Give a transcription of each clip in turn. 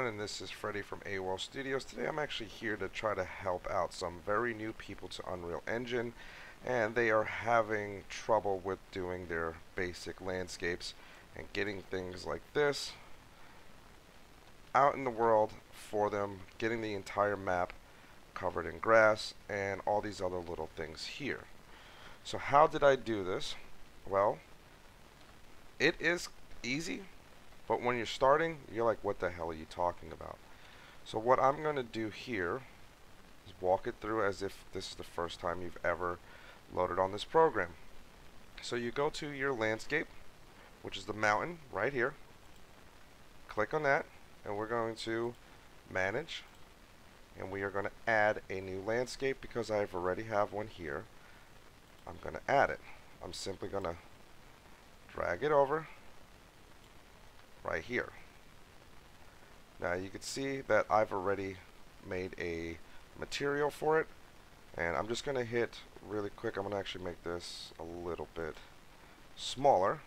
everyone, and this is Freddie from A.W.O.L Studios. Today I'm actually here to try to help out some very new people to Unreal Engine, and they are having trouble with doing their basic landscapes and getting things like this out in the world for them, getting the entire map covered in grass and all these other little things here. So how did I do this? Well, it is easy. But when you're starting, you're like, what the hell are you talking about? So what I'm going to do here is walk it through as if this is the first time you've ever loaded on this program. So you go to your landscape, which is the mountain right here. Click on that, and we're going to manage, and we are going to add a new landscape because I already have one here. I'm going to add it. I'm simply going to drag it over right here. Now you can see that I've already made a material for it, and I'm just going to hit really quick. I'm going to actually make this a little bit smaller.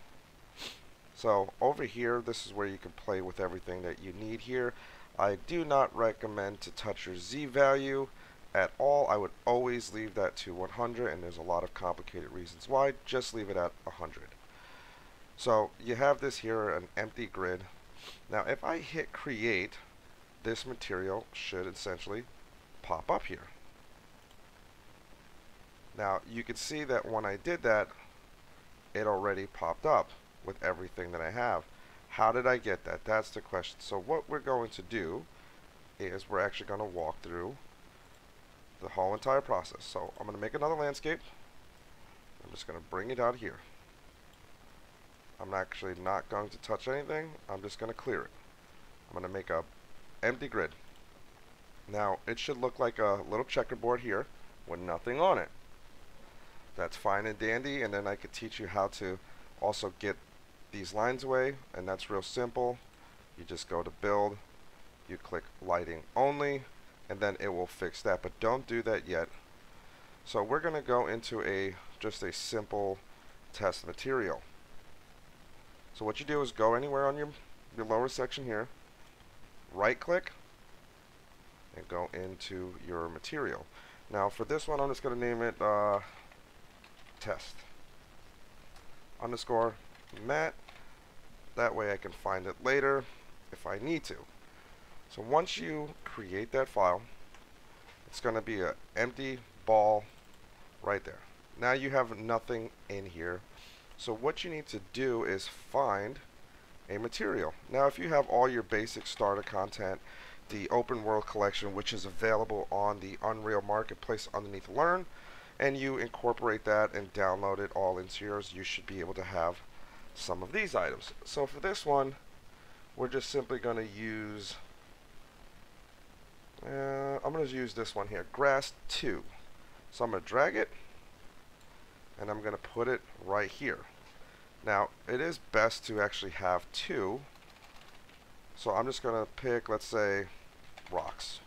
So over here, this is where you can play with everything that you need here. I do not recommend to touch your Z value at all. I would always leave that to 100, and there's a lot of complicated reasons why. Just leave it at 100. So you have this here, an empty grid. Now if I hit create, this material should essentially pop up here. Now you can see that when I did that, it already popped up with everything that I have. How did I get that? That's the question. So what we're going to do is we're actually going to walk through the whole entire process. So I'm going to make another landscape. I'm just going to bring it out here. I'm actually not going to touch anything. I'm just going to clear it. I'm going to make a empty grid. Now it should look like a little checkerboard here with nothing on it. That's fine and dandy, and then I could teach you how to also get these lines away, and that's real simple. You just go to build, you click lighting only, and then it will fix that, but don't do that yet. So we're going to go into just a simple test material. So what you do is go anywhere on your lower section here, right click, and go into your material. Now for this one, I'm just going to name it test underscore mat. That way I can find it later if I need to. So once you create that file, it's going to be an empty ball right there. Now you have nothing in here. So what you need to do is find a material. Now if you have all your basic starter content, the open world collection, which is available on the Unreal Marketplace underneath Learn, and you incorporate that and download it all into yours, you should be able to have some of these items. So for this one, we're just simply going to use, I'm going to use this one here, grass 2. So I'm going to drag it, and I'm going to put it right here. Now it is best to actually have 2, so I'm just going to pick, let's say, rocks.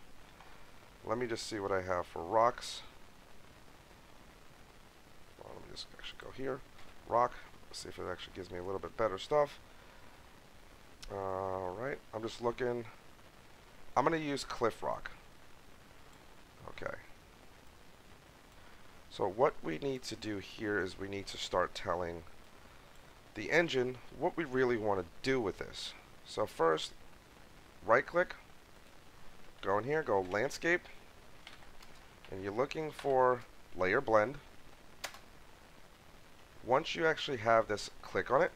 Let me just see what I have for rocks. Well, let me just actually go here, rock. Let's see if it actually gives me a little bit better stuff. Alright, I'm just looking. I'm going to use cliff rock. Okay. So what we need to do here is we need to start telling the engine what we really want to do with this. So first, right click, go in here, go landscape, and you're looking for layer blend. Once you actually have this, click on it.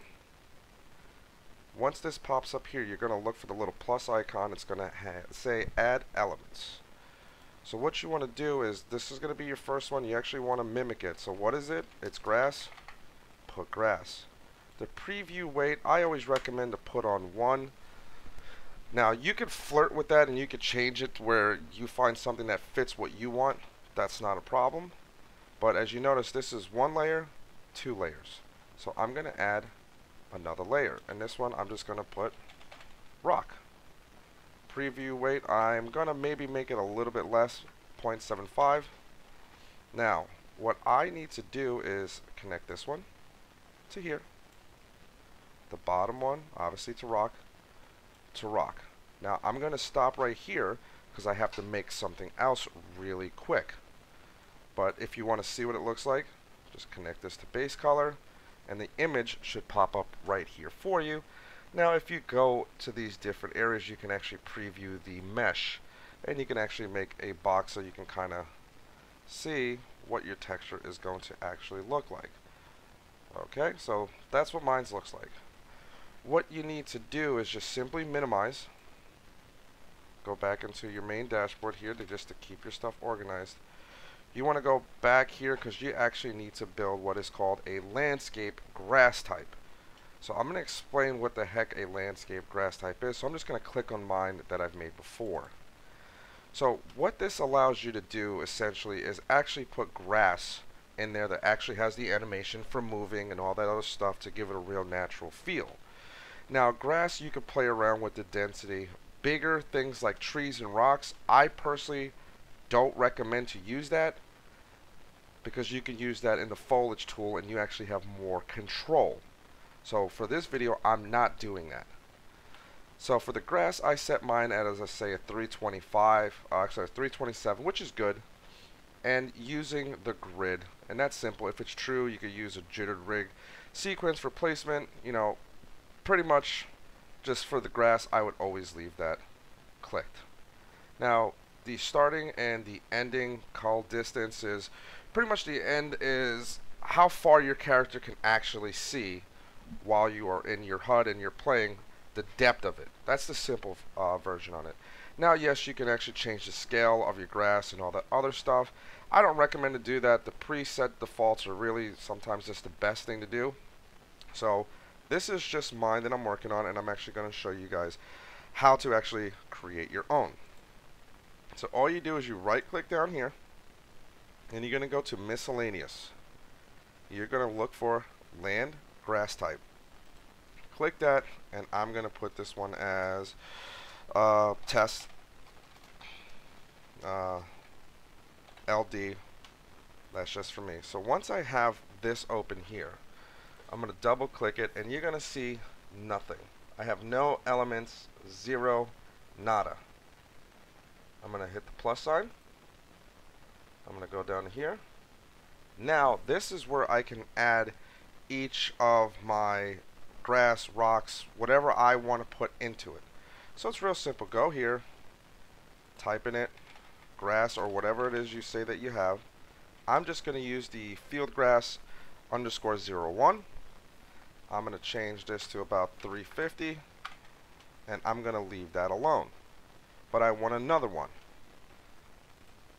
Once this pops up here, you're going to look for the little plus icon. It's going to say add elements. So what you want to do is, this is going to be your first one. You actually want to mimic it. So what is it? It's grass. Put grass. The preview weight, I always recommend to put on 1. Now you could flirt with that and you could change it where you find something that fits what you want. That's not a problem. But as you notice, this is 1 layer, 2 layers. So I'm going to add another layer. And this one, I'm just going to put rock. Preview weight, I'm going to maybe make it a little bit less, 0.75. Now, what I need to do is connect this one to here. The bottom one, obviously to rock. Now I'm going to stop right here because I have to make something else really quick. But if you want to see what it looks like, just connect this to base color and the image should pop up right here for you. Now if you go to these different areas, you can actually preview the mesh and you can actually make a box so you can kind of see what your texture is going to actually look like. Okay, so that's what mine looks like. What you need to do is just simply minimize, go back into your main dashboard here just to keep your stuff organized. You want to go back here because you actually need to build what is called a landscape grass type. So I'm going to explain what the heck a landscape grass type is. So I'm just going to click on mine that I've made before. So what this allows you to do essentially is actually put grass in there that actually has the animation for moving and all that other stuff to give it a real natural feel. Now grass, you can play around with the density. Bigger things like trees and rocks, I personally don't recommend to use that because you can use that in the foliage tool and you actually have more control. So for this video, I'm not doing that. So for the grass, I set mine at, as I say, a 325, actually a 327, which is good. And using the grid, and that's simple. If it's true, you could use a jittered rig sequence for placement. You know, pretty much just for the grass, I would always leave that clicked. Now, the starting and the ending call distance is pretty much the end is how far your character can actually see while you are in your HUD and you're playing, the depth of it. That's the simple version on it. Now, yes, you can actually change the scale of your grass and all that other stuff. I don't recommend to do that. The preset defaults are really sometimes just the best thing to do. So this is just mine that I'm working on, and I'm actually going to show you guys how to actually create your own. So all you do is you right click down here and you're going to go to miscellaneous. You're going to look for land grass type. Click that, and I'm going to put this one as test LD. That's just for me. So once I have this open here, I'm going to double click it and you're going to see nothing. I have no elements, zero, nada. I'm going to hit the plus sign. I'm going to go down here. Now this is where I can add each of my grass, rocks, whatever I want to put into it. So it's real simple. Go here, type in it, grass or whatever it is you say that you have. I'm just going to use the field grass underscore 01. I'm going to change this to about 350 and I'm going to leave that alone. But I want another one.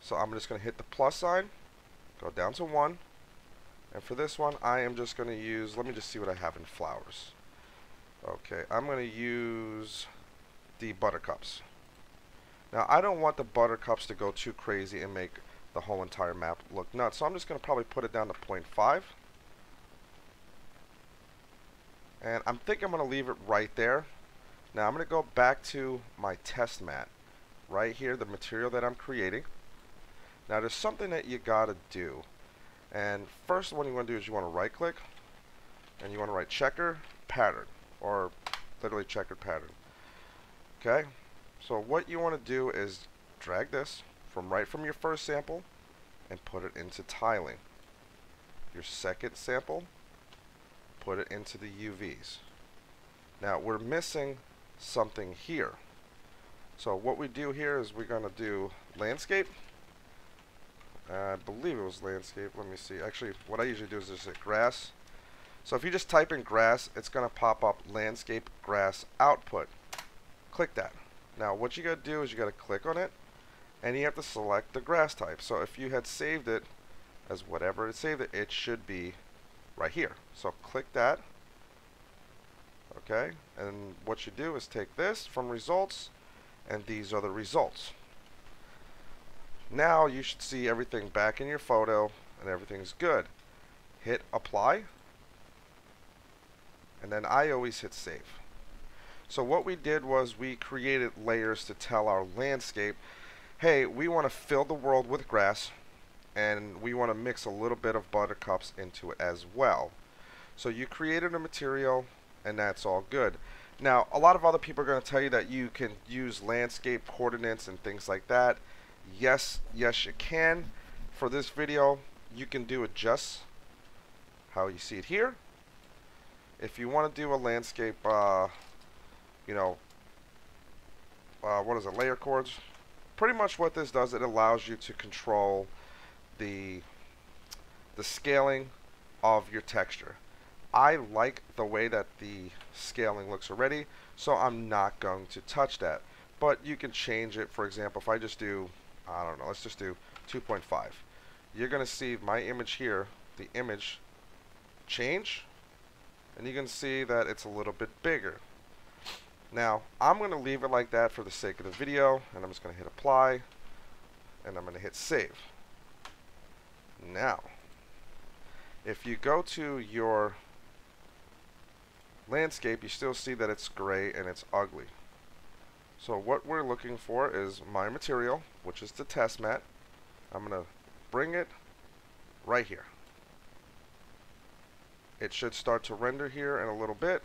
So I'm just going to hit the plus sign, go down to 1. And for this one, I am just going to use, let me just see what I have in flowers. Okay, I'm going to use the buttercups. Now, I don't want the buttercups to go too crazy and make the whole entire map look nuts. So I'm just going to probably put it down to 0.5. And I'm thinking I'm going to leave it right there. Now, I'm going to go back to my test mat. Right here, the material that I'm creating. Now, there's something that you got to do. And first one you want to do is you want to right click and you want to write checker pattern, or literally checkered pattern. Okay, so what you want to do is drag this from your first sample and put it into tiling. Your second sample, put it into the UVs. Now we're missing something here. So what we do here is we're going to do landscape. I believe it was landscape. Let me see. Actually, what I usually do is just hit grass. So if you just type in grass, it's going to pop up landscape grass output. Click that. Now what you got to do is you got to click on it and you have to select the grass type. So if you had saved it as whatever it saved it, it should be right here. So click that. Okay, and what you do is take this from results, and these are the results. Now you should see everything back in your photo and everything's good. Hit apply, and then I always hit save. So what we did was we created layers to tell our landscape, hey, we want to fill the world with grass and we want to mix a little bit of buttercups into it as well. So you created a material and that's all good. Now, a lot of other people are going to tell you that you can use landscape coordinates and things like that. Yes, yes, you can. For this video, you can do it just how you see it here. If you want to do a landscape, you know, what is it, layer chords? Pretty much what this does, it allows you to control the scaling of your texture. I like the way that the scaling looks already, so I'm not going to touch that. But you can change it. For example, if I just do, I don't know, let's just do 2.5. You're going to see my image here, the image change, and you can see that it's a little bit bigger. Now, I'm going to leave it like that for the sake of the video, and I'm just going to hit apply, and I'm going to hit save. Now, if you go to your landscape, you still see that it's gray and it's ugly. So what we're looking for is my material, which is the test mat. I'm going to bring it right here. It should start to render here in a little bit,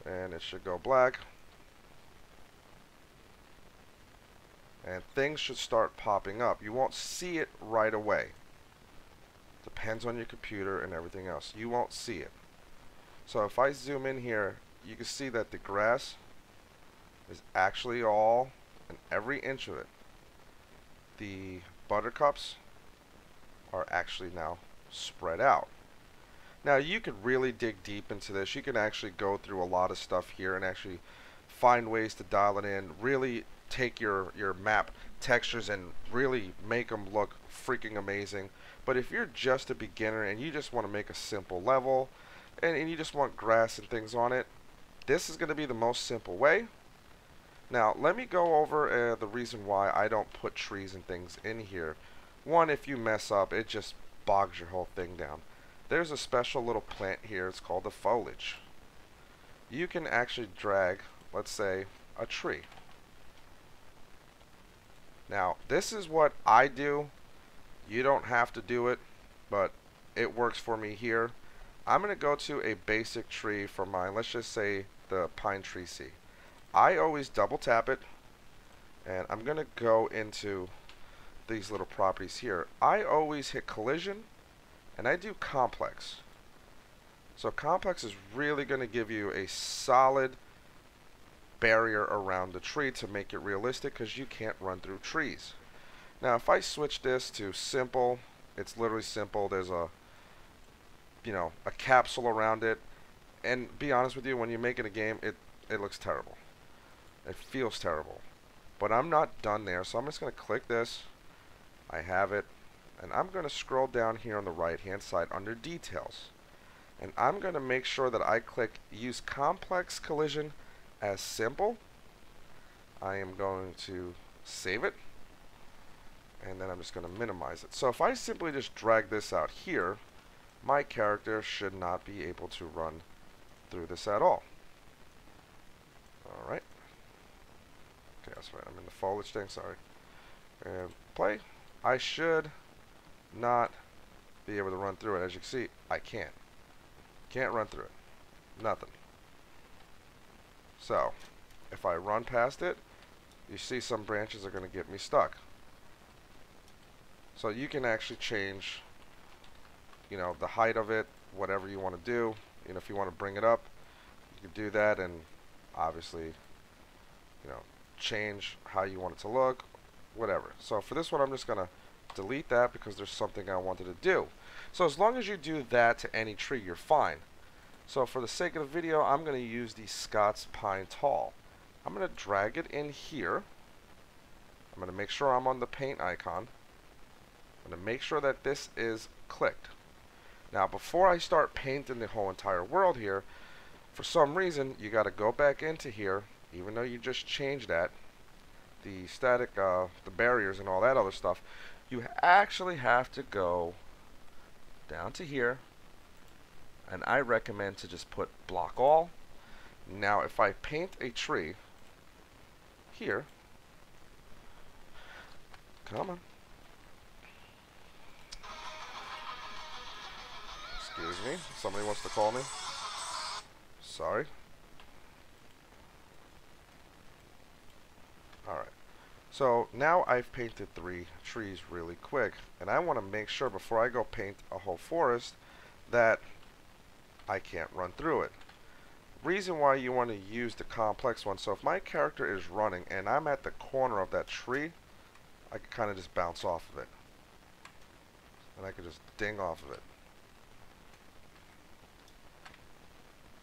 and it should go black, and things should start popping up. You won't see it right away. Depends on your computer and everything else. You won't see it. So if I zoom in here, you can see that the grass is actually all, and every inch of it. The buttercups are actually now spread out. Now you could really dig deep into this. You can actually go through a lot of stuff here and actually find ways to dial it in. Really take your map textures and really make them look freaking amazing. But if you're just a beginner and you just want to make a simple level and you just want grass and things on it, this is going to be the most simple way. Now let me go over the reason why I don't put trees and things in here. One, if you mess up, it just bogs your whole thing down. There's a special little plant here, it's called the foliage. You can actually drag, let's say, a tree. Now, this is what I do. You don't have to do it, but it works for me here. I'm going to go to a basic tree for mine. Let's just say the pine tree C. I always double tap it, and I'm going to go into these little properties here. I always hit collision, and I do complex. So complex is really going to give you a solid barrier around the tree to make it realistic, because you can't run through trees. Now if I switch this to simple, it's literally simple. There's a capsule around it, and be honest with you, when you make it a game, it looks terrible. It feels terrible. But I'm not done there, so I'm just going to click this. I have it, and I'm going to scroll down here on the right hand side under details, and I'm going to make sure that I click use complex collision as simple. I am going to save it, and then I'm just going to minimize it. So if I simply just drag this out here, my character should not be able to run through this at all. Alright. Okay, that's right. I'm in the foliage thing, sorry. And play. I should not be able to run through it. As you can see, I can't. Can't run through it. Nothing. So, if I run past it, you see some branches are going to get me stuck. So you can actually change, the height of it, whatever you want to do. If you want to bring it up, you can do that, and obviously, change how you want it to look, whatever. So for this one, I'm just going to delete that because there's something I wanted to do. So as long as you do that to any tree, you're fine. So for the sake of the video, I'm going to use the Scots Pine Tall. I'm going to drag it in here. I'm going to make sure I'm on the paint icon. I'm going to make sure that this is clicked. Now before I start painting the whole entire world here, for some reason you got to go back into here, even though you just changed that, the static, the barriers and all that other stuff, you actually have to go down to here, and I recommend to just put block all. Now if I paint a tree here, come on, excuse me, somebody wants to call me. Sorry. Alright. So now I've painted 3 trees really quick, and I want to make sure before I go paint a whole forest that I can't run through it. Reason why you want to use the complex one, so if my character is running and I'm at the corner of that tree, I can kind of just bounce off of it. And I can just ding off of it.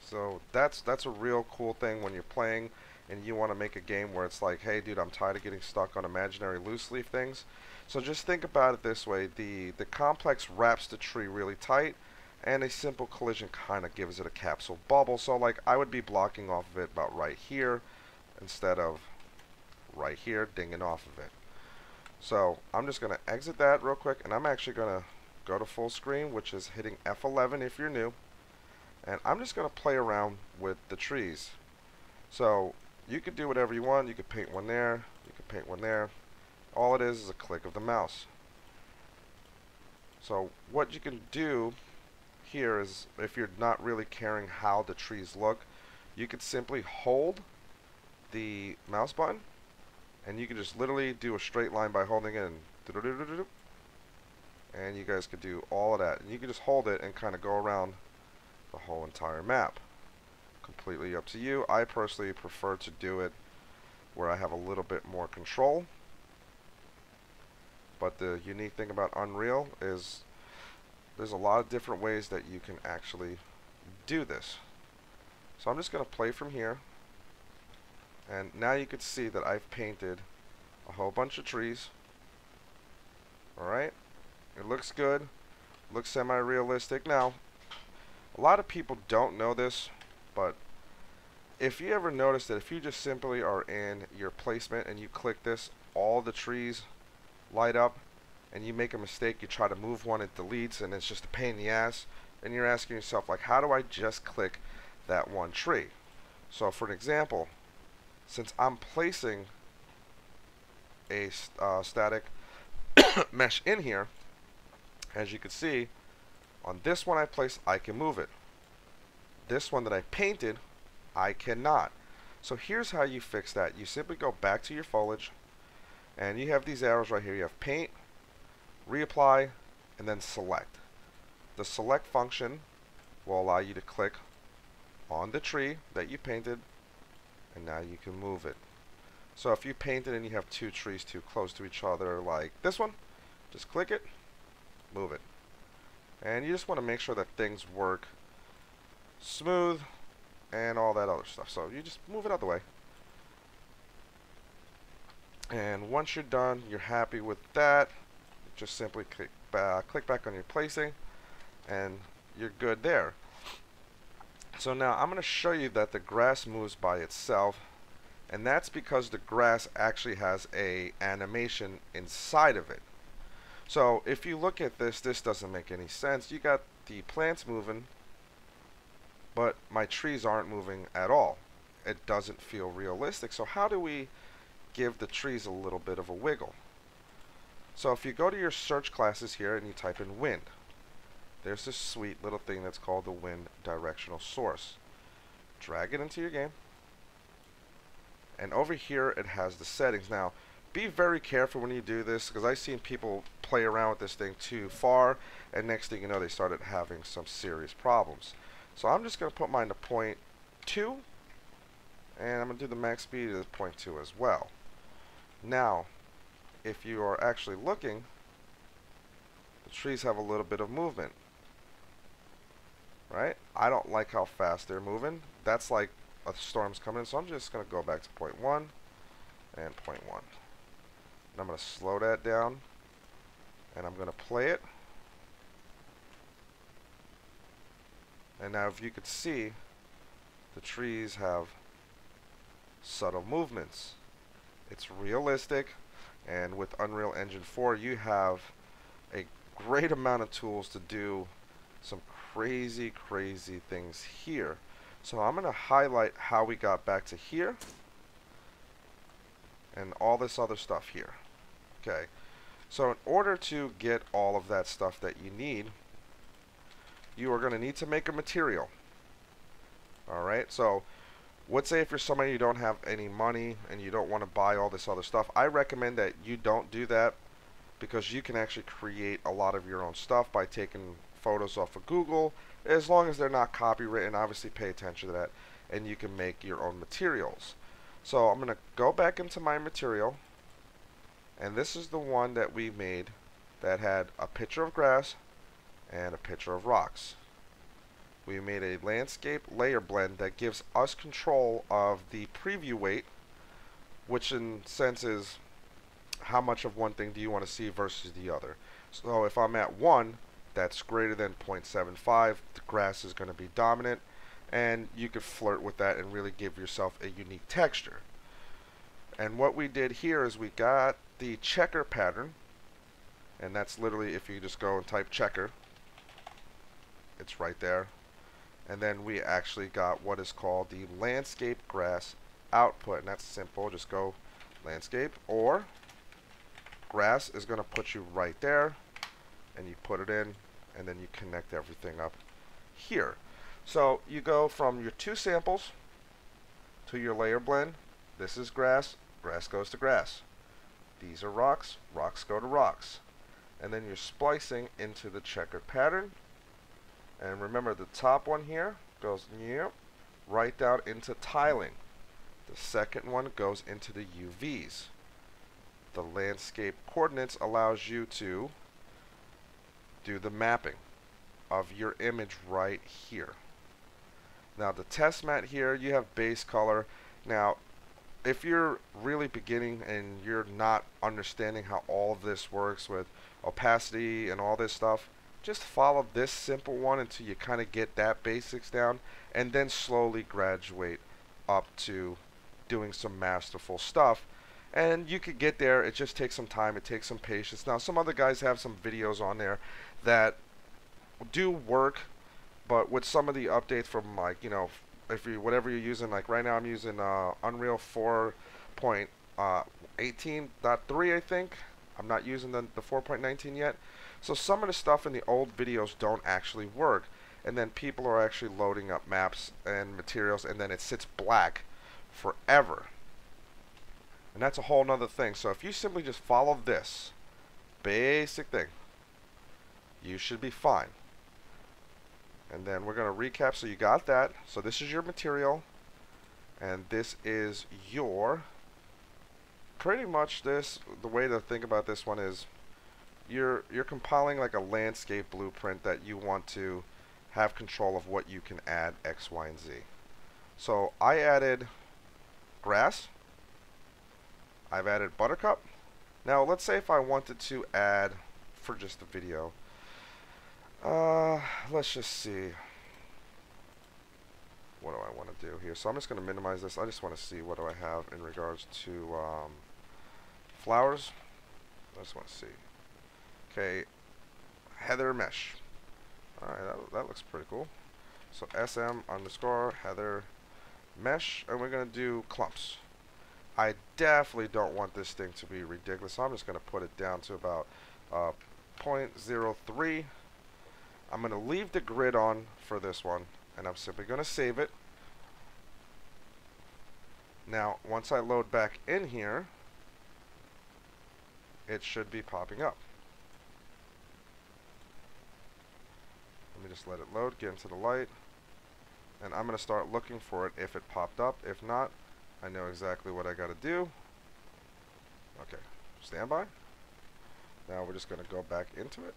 So that's a real cool thing when you're playing and you want to make a game where it's like, hey dude, I'm tired of getting stuck on imaginary loose leaf things. So just think about it this way. The complex wraps the tree really tight, and a simple collision kind of gives it a capsule bubble. So like I would be blocking off of it about right here instead of right here, dinging off of it. So I'm just going to exit that real quick, and I'm actually going to go to full screen, which is hitting F11 if you're new. And I'm just going to play around with the trees. So you could do whatever you want. You could paint one there. You could paint one there. All it is a click of the mouse. So what you can do here is, if you're not really caring how the trees look, you could simply hold the mouse button, and you can just literally do a straight line by holding it, and you guys could do all of that. And you can just hold it and kind of go around the whole entire map. Completely up to you. I personally prefer to do it where I have a little bit more control. But the unique thing about Unreal is there's a lot of different ways that you can actually do this. So I'm just going to play from here. And now you can see that I've painted a whole bunch of trees. Alright? It looks good. Looks semi-realistic. Now, a lot of people don't know this, but if you ever notice that if you just simply are in your placement and you click this, all the trees light up, and you make a mistake, you try to move one, it deletes, and it's just a pain in the ass, and you're asking yourself, like, how do I just click that one tree? So for an example, since I'm placing a static mesh in here, as you can see, on this one I place, I can move it. This one that I painted, I cannot. So here's how you fix that. You simply go back to your foliage, and you have these arrows right here. You have paint, reapply, and then select. The select function will allow you to click on the tree that you painted, and now you can move it. So if you painted and you have 2 trees too close to each other, like this one, just click it, move it. And you just want to make sure that things work smooth and all that other stuff. So you just move it out of the way. And once you're done, you're happy with that, just simply click back on your placing, and you're good there. So now I'm going to show you that the grass moves by itself, and that's because the grass actually has a animation inside of it. So if you look at this, this doesn't make any sense. You got the plants moving, but my trees aren't moving at all. It doesn't feel realistic. So how do we give the trees a little bit of a wiggle? So if you go to your search classes here and you type in wind, there's this sweet little thing that's called the wind directional source. Drag it into your game, and over here it has the settings. Now be very careful when you do this, because I've seen people play around with this thing too far, and next thing you know they started having some serious problems. So I'm just going to put mine to 0.2, and I'm going to do the max speed at 0.2 as well. Now if you are actually looking, the trees have a little bit of movement, right? I don't like how fast they're moving. That's like a storm's coming in, so I'm just going to go back to 0.1 and 0.1. And I'm going to slow that down, and I'm going to play it. And now if you could see, the trees have subtle movements. It's realistic, and with Unreal Engine 4 you have a great amount of tools to do some crazy things here. So I'm going to highlight how we got back to here and all this other stuff here. Okay, so in order to get all of that stuff that you need, you are going to need to make a material. Alright, so let's say if you're somebody who don't have any money and you don't want to buy all this other stuff, I recommend that you don't do that, because you can actually create a lot of your own stuff by taking photos off of Google, as long as they're not copywritten. Obviously pay attention to that, and you can make your own materials. So I'm going to go back into my material, and this is the one that we made that had a picture of grass and a picture of rocks. We made a landscape layer blend that gives us control of the preview weight, which in sense is how much of one thing do you want to see versus the other. So if I'm at 1, that's greater than 0.75, the grass is going to be dominant, and you could flirt with that and really give yourself a unique texture. And what we did here is we got the checker pattern, and that's literally, if you just go and type checker, it's right there. And then we actually got what is called the landscape grass output, and that's simple. Just go landscape, or grass is going to put you right there, and you put it in, and then you connect everything up here. So you go from your 2 samples to your layer blend. This is grass, grass goes to grass. These are rocks, rocks go to rocks. And then you're splicing into the checkered pattern. And remember, the top one here goes right down into tiling. The second one goes into the UVs. The landscape coordinates allows you to do the mapping of your image right here. Now the test mat here, you have base color. Now if you're really beginning and you're not understanding how all of this works with opacity and all this stuff, just follow this simple one until you kind of get that basics down, and then slowly graduate up to doing some masterful stuff. And you could get there. It just takes some time. It takes some patience. Now some other guys have some videos on there that do work, but with some of the updates from, like, you know, if you whatever you're using, like right now I'm using Unreal 4.18.3, I think. I'm not using the 4.19 yet. So some of the stuff in the old videos don't actually work, and then people are actually loading up maps and materials, and then it sits black forever. And that's a whole nother thing. So if you simply just follow this basic thing, you should be fine. And then we're going to recap. So you got that. So this is your material, and this is your, pretty much this, the way to think about this one is you're compiling like a landscape blueprint that you want to have control of what you can add X, Y, and Z. So I added grass. I've added buttercup. Now let's say if I wanted to add, for just the video, let's just see, what do I want to do here? So I'm just going to minimize this. I just want to see what do I have in regards to flowers. I just want to see. Okay, heather mesh. Alright, that looks pretty cool. So SM underscore heather mesh, and we're going to do clumps. I definitely don't want this thing to be ridiculous, so I'm just going to put it down to about 0.03. I'm going to leave the grid on for this one, and I'm simply going to save it. Now, once I load back in here, it should be popping up. Let me just let it load, get into the light, and I'm going to start looking for it if it popped up. If not, I know exactly what I got to do. Okay, standby. Now we're just going to go back into it.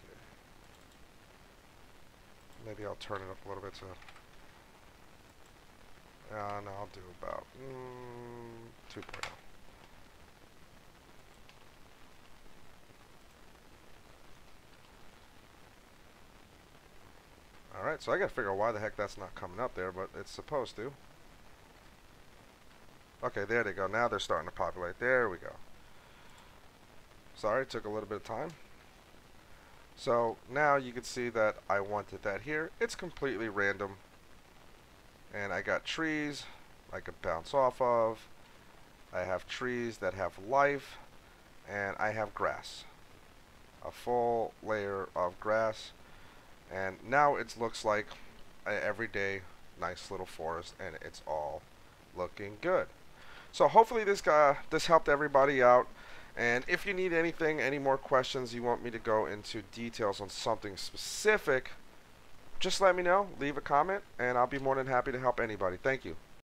Okay. Maybe I'll turn it up a little bit so. And I'll do about 2.0. Alright, so I gotta figure out why the heck that's not coming up there, but it's supposed to. Okay, there they go. Now they're starting to populate. There we go. Sorry, it took a little bit of time. So now you can see that I wanted that here. It's completely random. And I got trees I could bounce off of. I have trees that have life. And I have grass. a full layer of grass, and now it looks like a everyday nice little forest, and it's all looking good. So hopefully this helped everybody out. And if you need anything, any more questions, you want me to go into details on something specific, just let me know. Leave a comment, and I'll be more than happy to help anybody. Thank you.